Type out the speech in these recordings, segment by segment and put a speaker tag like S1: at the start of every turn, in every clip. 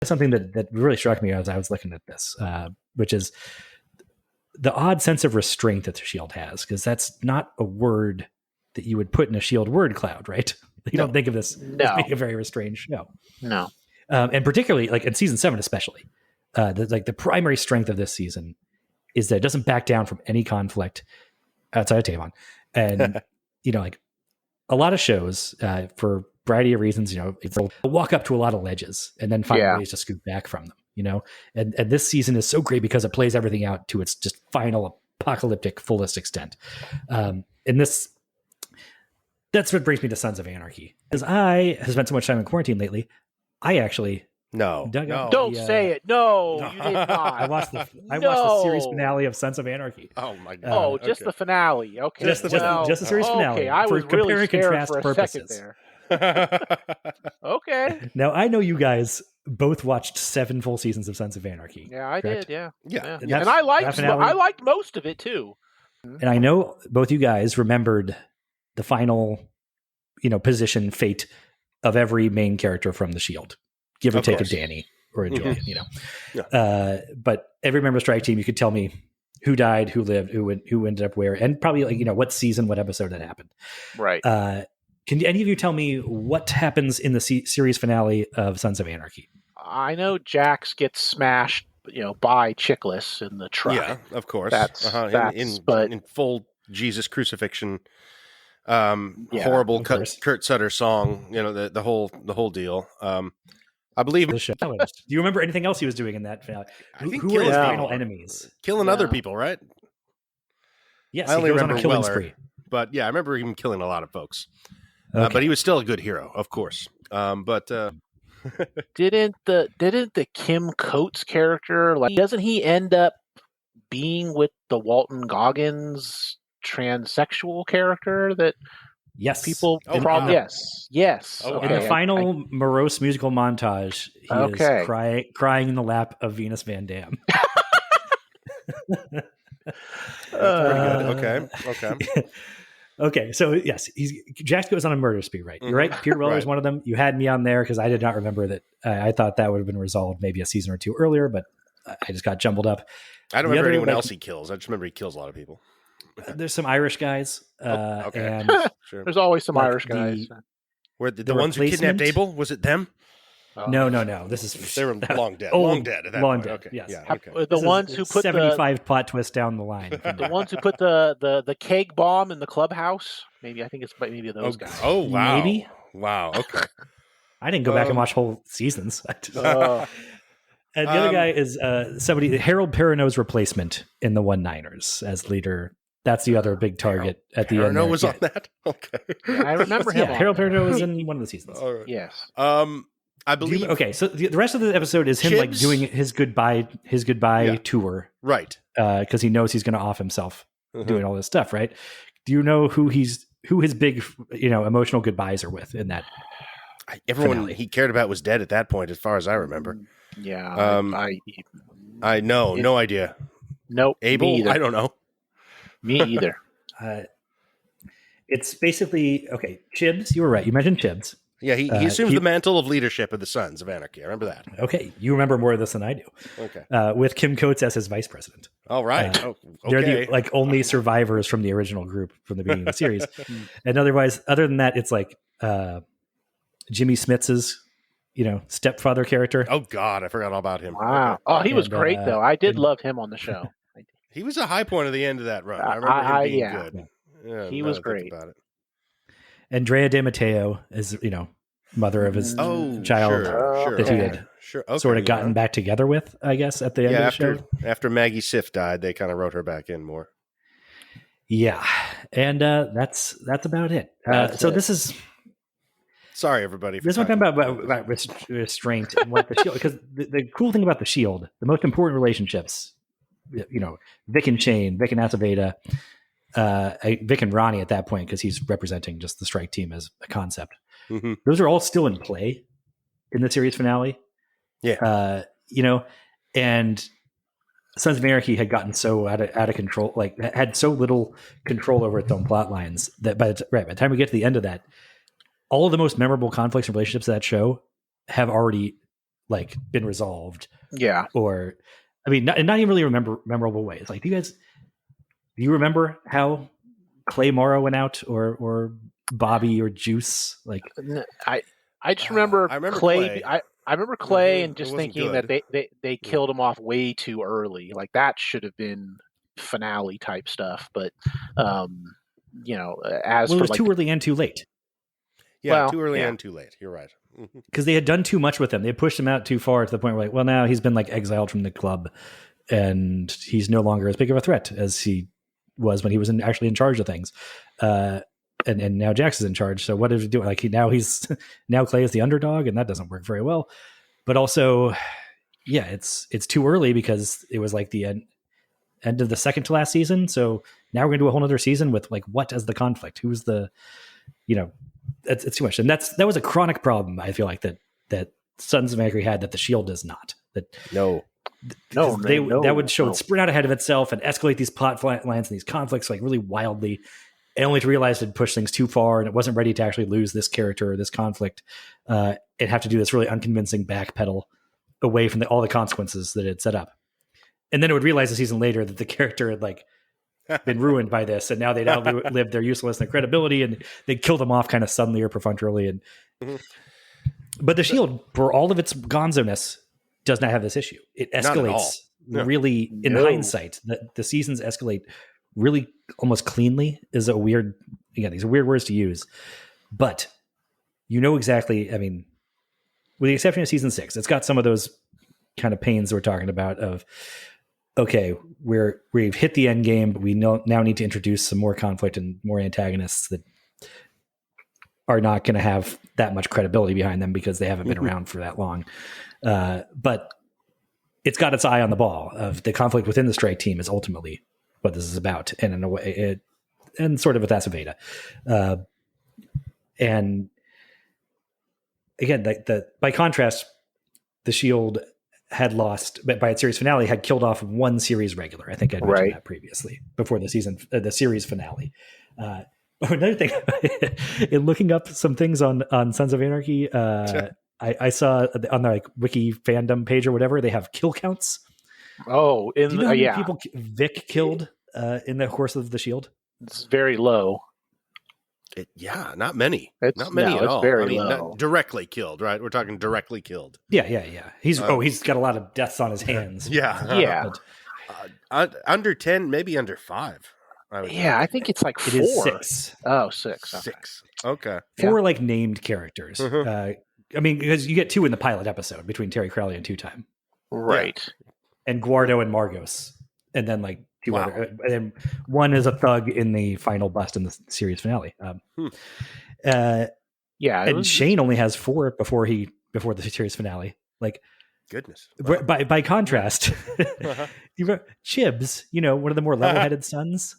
S1: something that really struck me as I was looking at this, which is the odd sense of restraint that the shield has, because that's not a word that you would put in a shield word cloud, right? You don't think of this as being a very restrained show.
S2: No.
S1: And particularly like in season 7, especially, the primary strength of this season is that it doesn't back down from any conflict outside of Tavon. And, like a lot of shows, for a variety of reasons, it's walk up to a lot of ledges and then find ways to scoot back from them, and this season is so great because it plays everything out to its just final apocalyptic fullest extent. And that's what brings me to Sons of Anarchy. Because I have spent so much time in quarantine lately, I actually
S2: don't say it. No, you did not.
S1: I watched the series finale of Sons of Anarchy.
S2: Oh my god! Just the finale. Okay,
S1: just the series finale.
S2: Okay, I was really scared for a
S1: purposes.
S2: second there. Okay.
S1: Now I know you guys both watched 7 full seasons of Sons of Anarchy.
S2: Yeah, I
S1: correct?
S2: did. Yeah.
S1: And
S2: I liked most of it too.
S1: And I know both you guys remembered the final, position fate of every main character from the Shield. Give or take a Danny or a Joy, but every member of Strike Team, you could tell me who died, who lived, who ended up where, and probably what season, what episode that happened.
S2: Right.
S1: Can any of you tell me what happens in the series finale of Sons of Anarchy?
S2: I know Jax gets smashed, by Chickless in the truck.
S3: Yeah, of course.
S2: That's
S3: in full Jesus crucifixion. Horrible Kurt Sutter song. The whole deal. I believe.
S1: Do you remember anything else he was doing in that finale? Who were his final enemies?
S3: Killing other people, right?
S1: Yes,
S3: I only remember
S1: on a killing
S3: Weller,
S1: spree.
S3: But yeah, I remember him killing a lot of folks.
S1: Okay.
S3: But he was still a good hero, of course.
S2: Didn't the Kim Coates character, doesn't he end up being with the Walton Goggins transsexual character that?
S1: Yes.
S2: People probably yes.
S1: In the final morose musical montage, he is crying in the lap of Venus Van Dam.
S3: Pretty good. Okay.
S1: Okay. So yes, Jax goes on a murder spree, right? You're right. Pierre Weller is one of them. You had me on there because I did not remember that. I thought that would have been resolved maybe a season or 2 earlier, but I just got jumbled up.
S3: I don't remember anyone else he kills. I just remember he kills a lot of people.
S1: There's some Irish guys. And
S2: sure. There's always some Irish guys.
S3: Were the ones who kidnapped Abel? Was it them?
S1: No. This is
S3: they were long dead. Long dead at that point.
S1: Dead.
S3: Okay.
S1: Yes.
S3: Yeah, okay.
S2: The ones who put
S1: 75 plot twists down the line.
S2: The ones who put the keg bomb in the clubhouse. Maybe I think it's maybe those guys.
S3: Oh wow.
S1: Maybe.
S3: Wow. Okay.
S1: I didn't go back and watch whole seasons. And the other guy is Harold Perrineau's replacement in the One-Niners as leader. That's the other big target at the end.
S3: Perrineau was on that? Okay.
S2: Yeah, I remember him.
S1: Harold Perrineau was in one of the seasons.
S3: Right.
S2: Yes.
S3: I believe.
S1: So the rest of the episode is him doing his goodbye tour.
S3: Right.
S1: Because he knows he's going to off himself doing all this stuff, right? Do you know who his big, emotional goodbyes are with in that?
S3: Everyone
S1: finale?
S3: He cared about was dead at that point, as far as I remember.
S2: Yeah.
S3: I know. No idea.
S2: Nope.
S3: Abel? I don't know.
S2: Me either.
S1: It's basically, Chibs, you were right. You mentioned Chibs.
S3: Yeah, he assumes the mantle of leadership of the Sons of Anarchy. I remember that.
S1: Okay, you remember more of this than I do.
S3: Okay.
S1: With Kim Coates as his vice president.
S3: All right. Okay.
S1: They're the only survivors from the original group from the beginning of the series. And other than that, it's Jimmy Smits's, stepfather character.
S3: Oh God, I forgot all about him.
S2: Wow.
S3: Okay.
S2: Oh, he was great though. I did love him on the show.
S3: He was a high point of the end of that run. I remember him being good. Yeah,
S2: he was great.
S3: About it.
S1: Andrea De Matteo is, mother of his child that he had sort of gotten back together with, I guess, at the end of the show.
S3: After Maggie Siff died, they kind of wrote her back in more.
S1: Yeah, and that's about it. This is.
S3: Sorry, everybody.
S1: This is what I'm talking about restraint and what the Shield. Because the cool thing about the Shield, the most important relationships, Vic and Shane, Vic and Aceveda, Vic and Ronnie at that point, because he's representing just the Strike Team as a concept.
S3: Mm-hmm.
S1: Those are all still in play in the series finale.
S3: Yeah.
S1: And Sons of Anarchy had gotten so out of control, had so little control over its own plot lines that by the time we get to the end of that, all of the most memorable conflicts and relationships of that show have already like been resolved.
S2: Yeah.
S1: Or, I mean, not even really memorable ways. Like, do you remember how Clay Morrow went out, or Bobby or Juice? Like,
S2: I just remember, Clay. I remember Clay and just thinking
S3: good.
S2: that they killed him off way too early. Like, that should have been finale type stuff. But you know, as
S1: well,
S2: for
S1: it was too early and too late.
S3: Yeah, well, too early and too late. You're right.
S1: Because they had done too much with him. They had pushed him out too far to the point where, like, well, now he's been like exiled from the club, and he's no longer as big of a threat as he was when he was actually in charge of things. And now Jax is in charge. So what is he doing? Like, now Clay is the underdog, and that doesn't work very well. But also, yeah, it's too early because it was like the end of the second to last season. So now we're going to do a whole other season with, like, what as the conflict? Who's the, it's too much. And that was a chronic problem, I feel like, that Sons of Anarchy had that the Shield does not. That would show it sprint out ahead of itself and escalate these plot lines and these conflicts like really wildly, and only to realize it pushed things too far and it wasn't ready to actually lose this character or this conflict. It'd have to do this really unconvincing backpedal away from all the consequences that it set up. And then it would realize a season later that the character had like been ruined by this, and now they'd outlived their usefulness and their credibility, and they killed them off kind of suddenly or perfunctorily. And but the Shield, for all of its gonzo-ness, does not have this issue. It escalates really, in hindsight, the seasons escalate really almost cleanly. Is a weird, again, these are weird words to use, but exactly. I mean, with the exception of season 6, it's got some of those kind of pains we're talking about of, okay, we've hit the end game, but we now need to introduce some more conflict and more antagonists that are not going to have that much credibility behind them because they haven't been around for that long. But it's got its eye on the ball of the conflict within the strike team is ultimately what this is about. And in a way, and sort of with Aceveda. And again, by contrast, the Shield had lost, but by its series finale, had killed off one series regular. I think I'd mentioned that previously before the series finale. Another thing, in looking up some things on Sons of Anarchy, I saw on the wiki fandom page or whatever, they have kill counts.
S2: Oh,
S1: do you know how many people Vic killed in the course of the Shield?
S2: It's very low.
S3: Not many. Not many at all.
S2: Very low.
S3: Not directly killed, right? We're talking directly killed.
S1: Yeah. He's got a lot of deaths on his hands.
S2: Yeah.
S3: Under 10, maybe under 5.
S2: I think it's like 4.
S1: It is 6.
S2: Oh, 6.
S3: Okay. 6. Okay.
S1: 4 like named characters. I mean, because you get 2 in the pilot episode between Terry Crowley and Two Time.
S2: Right.
S1: And Guardo and Margos. And then like 2 other. And then one is a thug in the final bust in the series finale. And Shane only has 4 before the series finale. Like,
S3: goodness.
S1: Wow. By contrast, Chibs, one of the more level-headed sons,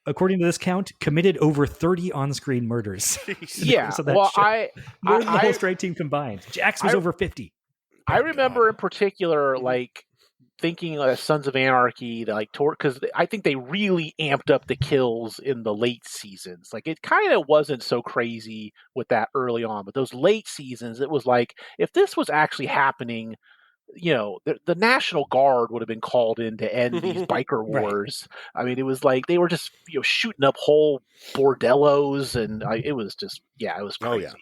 S1: according to this count, committed over 30 on-screen murders.
S2: More than the
S1: whole strike team combined. Jax was over 50.
S2: I remember in particular, like, thinking Sons of Anarchy, because I think they really amped up the kills in the late seasons. Like, it kind of wasn't so crazy with that early on, but those late seasons, it was like, if this was actually happening, the National Guard would have been called in to end these biker wars. Right. I mean, it was like they were just shooting up whole bordellos, and it was just it was crazy.
S3: Oh, yeah.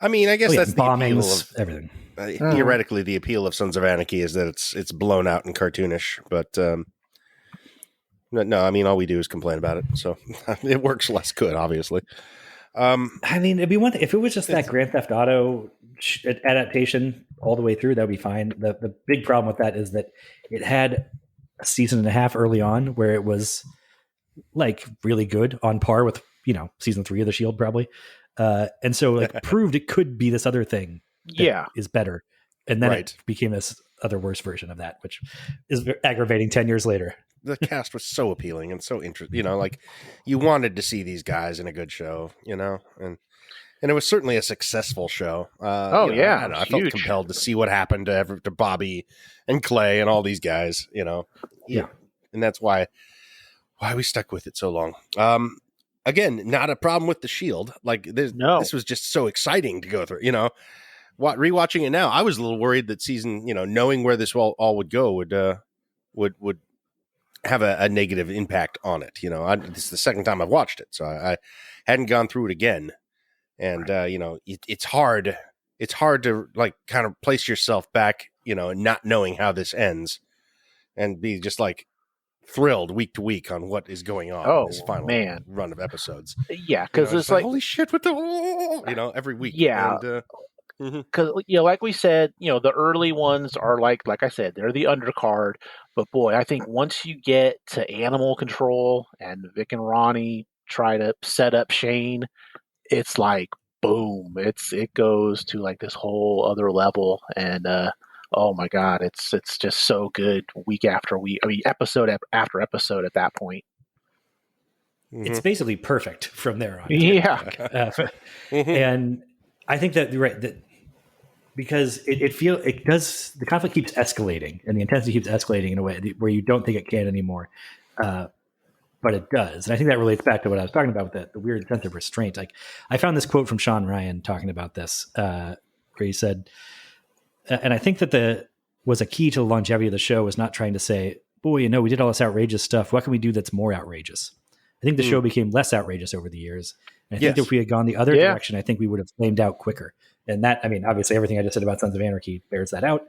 S3: I mean, I guess that's the
S1: bombings,
S3: appeal of
S1: everything.
S3: Theoretically, the appeal of Sons of Anarchy is that it's blown out and cartoonish, but no, I mean, all we do is complain about it, so it works less good, obviously.
S1: I mean, it'd be one thing if it was just that Grand Theft Auto adaptation all the way through. That would be fine. The big problem with that is that it had a season and a half early on where it was like really good, on par with season 3 of the Shield probably. And so proved it could be this other thing that is better. And then it became this other worse version of that, which is aggravating 10 years later.
S3: The cast was so appealing and so interesting, like you wanted to see these guys in a good show, and it was certainly a successful show. I felt compelled to see what happened to Bobby and Clay and all these guys, and that's why we stuck with it so long. Again, not a problem with the Shield. Like this was just so exciting to go through, rewatching it now, I was a little worried that season, knowing where this all would go would have a negative impact on it. This is the second time I've watched it, so I hadn't gone through it again. And, it's hard. It's hard to like kind of place yourself back, not knowing how this ends and be just like thrilled week to week on what is going on in this final run of episodes.
S2: Yeah. Cause it's like,
S3: holy shit, what the, every week.
S2: Yeah. Because like we said, the early ones are like I said, they're the undercard. But boy, I think once you get to Animal Control and Vic and Ronnie try to set up Shane, it's like boom! It goes to like this whole other level, and oh my god, it's just so good week after week. I mean, episode after episode at that point.
S1: It's basically perfect from there on.
S2: Yeah,
S1: and I think that you're right. That because the conflict keeps escalating and the intensity keeps escalating in a way where you don't think it can anymore, but it does. And I think that relates back to what I was talking about with the weird sense of restraint. Like I found this quote from Sean Ryan talking about this, where he said, and I think that was a key to the longevity of the show was not trying to say, boy, we did all this outrageous stuff. What can we do that's more outrageous? I think the show became less outrageous over the years. And I think if we had gone the other direction, I think we would have flamed out quicker. And that, I mean, obviously everything I just said about Sons of Anarchy bears that out.